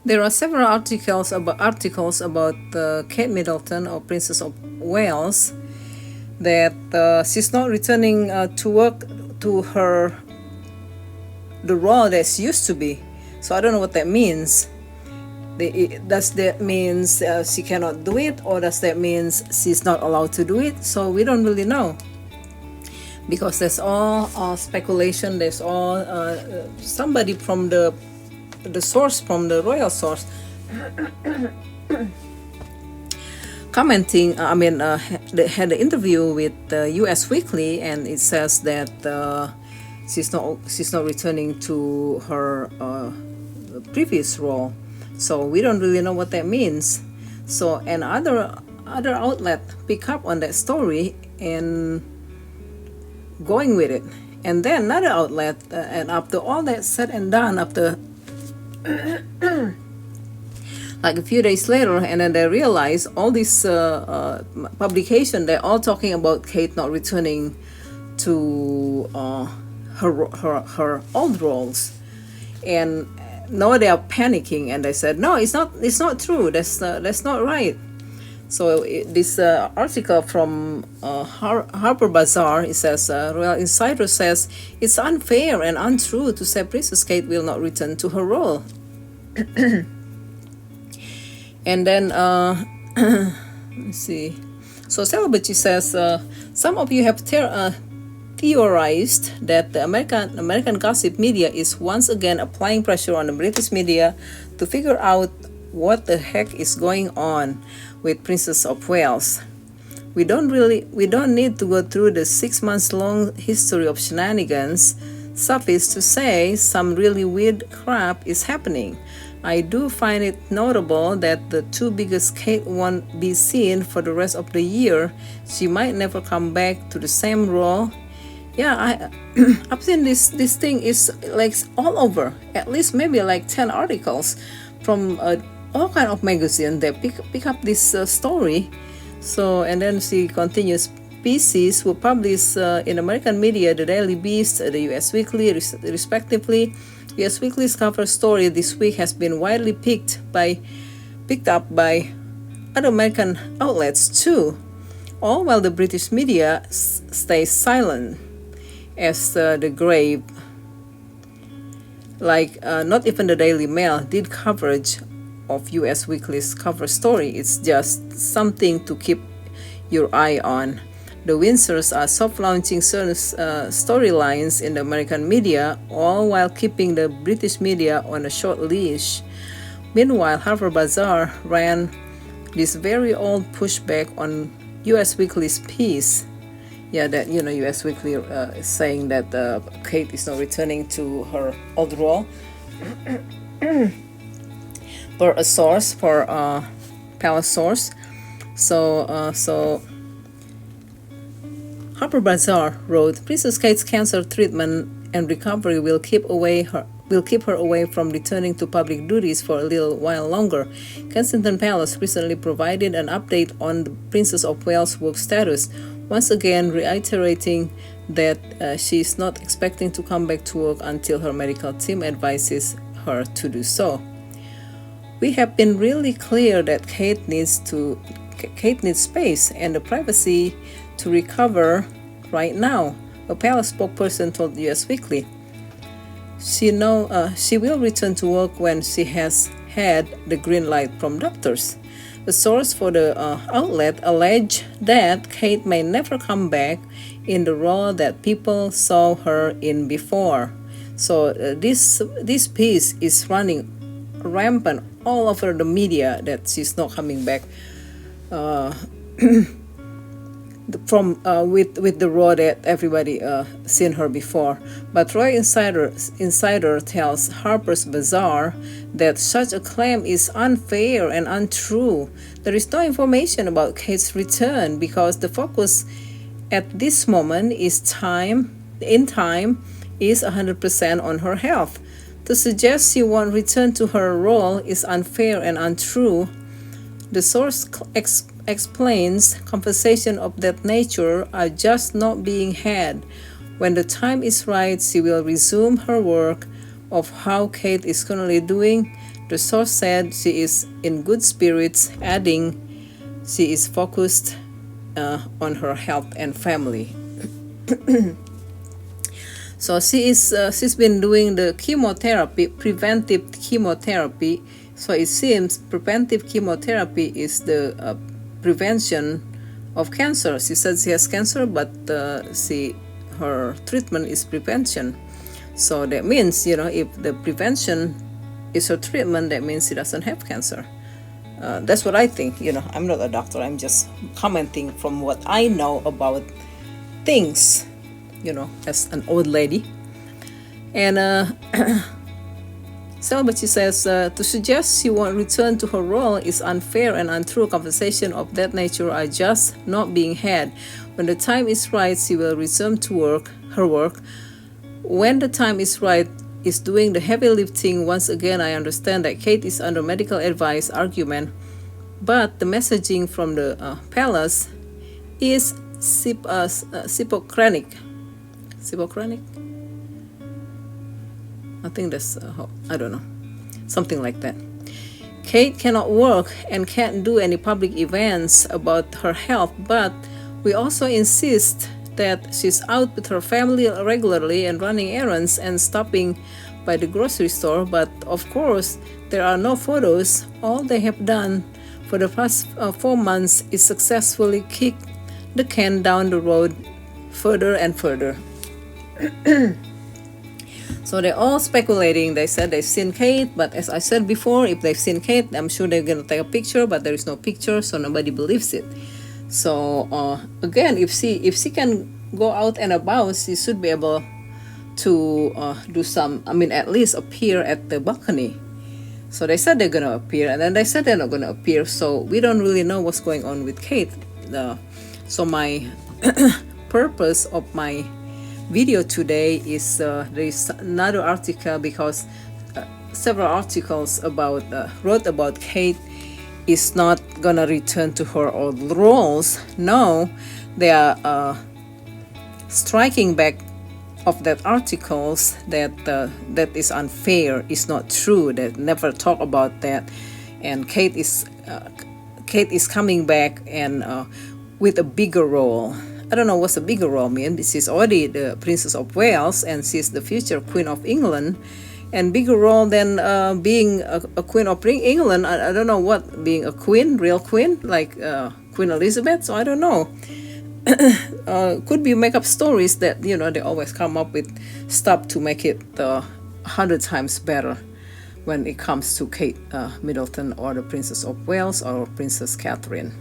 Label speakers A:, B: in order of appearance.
A: There are several articles about Kate Middleton, or Princess of Wales, that she's not returning to work to the role that she used to be. So I don't know what that means. Does that means she cannot do it, or does that means she's not allowed to do it? So we don't really know, because there's all speculation. There's all somebody from the source, from the royal source, commenting. They had an interview with U.S. Weekly, and it says that she's not returning to her previous role. So we don't really know what that means. So, and other outlet pick up on that story and going with it, and then another outlet, and after all that said and done, after like a few days later, and then they realize all this publication, they're all talking about Kate not returning to her old roles. And now they are panicking, and they said, no, it's not true, that's not right. So this article from Harper Bazaar, it says, Royal Insider says it's unfair and untrue to say Princess Kate will not return to her role. And then let's see. So Celebrity says, some of you have theorized that the American gossip media is once again applying pressure on the British media to figure out what the heck is going on with Princess of Wales. We don't need to go through the 6 months long history of shenanigans. Suffice to say, some really weird crap is happening. I do find it notable that the two biggest Kate won't be seen for the rest of the year. She might never come back to the same role. Yeah, I've seen this thing is like all over. At least maybe like 10 articles from all kind of magazines that pick up this story. So, and then she continues. Pieces were published in American media, the Daily Beast, the U.S. Weekly, respectively. U.S. Weekly's cover story this week has been widely picked up by other American outlets too, all while the British media stays silent as the grave. Not even the Daily Mail did coverage of U.S. Weekly's cover story. It's just something to keep your eye on. The Windsors are soft-launching certain storylines in the American media, all while keeping the British media on a short leash. Meanwhile, Harper Bazaar ran this very old pushback on U.S. Weekly's piece. Yeah, that U.S. Weekly is saying that Kate is not returning to her old role. For a source, for palace source. So Harper Bazaar wrote, Princess Kate's cancer treatment and recovery will keep her away from returning to public duties for a little while longer. Kensington Palace recently provided an update on the Princess of Wales' work status, once again reiterating that she is not expecting to come back to work until her medical team advises her to do so. We have been really clear that Kate needs space and the privacy to recover right now, a palace spokesperson told U.S. Weekly. She will return to work when she has had the green light from doctors. A source for the outlet alleged that Kate may never come back in the role that people saw her in before. So this piece is running rampant all over the media that she's not coming back from with the role that everybody seen her before. But Roy Insider tells Harper's Bazaar that such a claim is unfair and untrue. There is no information about Kate's return because the focus at this moment is 100% on her health. To suggest she won't return to her role is unfair and untrue. The source explains conversations of that nature are just not being had. When the time is right, she will resume her work of how Kate is currently doing, the source said she is in good spirits, adding she is focused on her health and family. So she's been doing the chemotherapy, preventive chemotherapy. So it seems preventive chemotherapy is the prevention of cancer. She said she has cancer, but her treatment is prevention. So that means, if the prevention is her treatment, that means she doesn't have cancer. That's what I think. I'm not a doctor. I'm just commenting from what I know about things, as an old lady. And but she says, to suggest she won't return to her role is unfair and untrue. Conversations of that nature are just not being had. When the time is right, she will resume to her work. When the time is right, is doing the heavy lifting. Once again, I understand that Kate is under medical advice argument, but the messaging from the palace is Hippocratic. I think that's, I don't know, something like that. Kate cannot work and can't do any public events about her health, but we also insist that she's out with her family regularly and running errands and stopping by the grocery store. But of course, there are no photos. All they have done for the past 4 months is successfully kick the can down the road further and further. So they're all speculating. They said they've seen Kate, but as I said before, if they've seen Kate, I'm sure they're going to take a picture, but there is no picture, so nobody believes it. So again, if she can go out and about, she should be able to do some, at least appear at the balcony. So they said they're going to appear, and then they said they're not going to appear, so we don't really know what's going on with Kate. So my purpose of my video today is there is another article, because several articles wrote about Kate is not gonna return to her old roles. No, they are striking back of that articles that is unfair, is not true, that never talk about that. And Kate is coming back and with a bigger role. I don't know what's a bigger role mean. She's already the Princess of Wales, and she's the future Queen of England. And bigger role than being a Queen of England. I don't know what, being a queen, real queen, like Queen Elizabeth. So I don't know. Could be make up stories that, they always come up with stuff to make it 100 times better when it comes to Kate Middleton or the Princess of Wales or Princess Catherine.